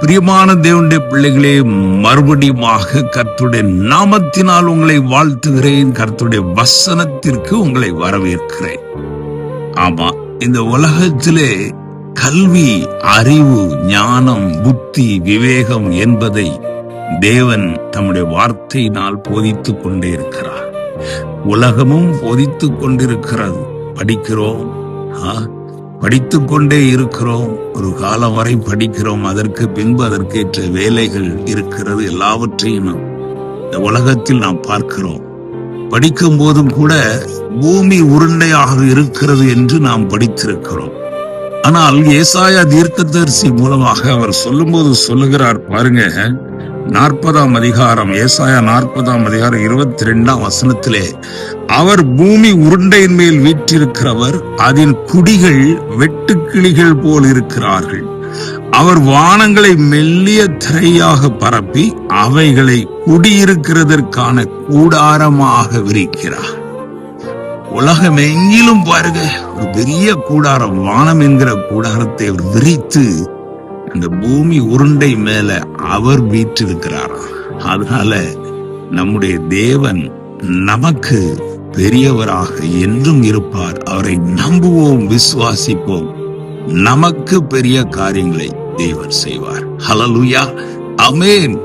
பிரியமான தேவனுடைய பிள்ளைகளே, மறுபடியுமாக கர்த்தருடைய நாமத்தினால் உங்களை வாழ்த்துகிறேன். கர்த்தருடைய வசனத்திற்கு உங்களை வரவேற்கிறேன். ஆமா, இந்த உலகத்திலே கல்வி, அறிவு, ஞானம், புத்தி, விவேகம் என்பதை தேவன் தம்முடைய வார்த்தையினால் போதித்துக் கொண்டே இருக்கிறார். உலகமும் போதித்துக் கொண்டிருக்கிறது. படிக்கிறோம், படித்துக் கொண்டே இருக்கிறோம். ஒரு காலம் வரை படிக்கிறோம். அதற்கு பின்பு அதற்கேற்ற வேலைகள் இருக்கிறது. எல்லாவற்றையும் இந்த உலகத்தில் நாம் பார்க்கிறோம். படிக்கும் போதும் கூட பூமி உருண்டையாக இருக்கிறது என்று நாம் படித்திருக்கிறோம். ஆனால் ஏசாயா தீர்க்கதரிசி மூலமாக அவர் சொல்லும்போது சொல்லுகிறார் பாருங்க, 40ஆம் அதிகாரம், ஏசாயா 40ஆம் அதிகாரம் 22ஆம் வசனத்திலே, அவர் பூமி உருண்டையின் மேல் வீற்றிருக்கிறவர், அதன் குடிகள் வெட்டுக்கிளிகள் போல் இருக்கிறார்கள். அவர் வானங்களை மெல்லிய திரையாக பரப்பி அவைகளை குடியிருக்கிறதற்கான கூடாரமாக விரிக்கிறார். உலகம் எங்கிலும் பாருங்க, ஒரு பெரிய கூடாரம், வானம் என்கிற கூடாரத்தை அவர் விரித்து அந்த பூமி உருண்டை மேல அவர் வீற்றிருக்கிறாரா. அதனால நம்முடைய தேவன் நமக்கு பெரியவராக என்றும் இருப்பார். அவரை நம்புவோம், விசுவாசிப்போம். நமக்கு பெரிய காரியங்களை தேவன் செய்வார். ஹல்லேலூயா, ஆமென்.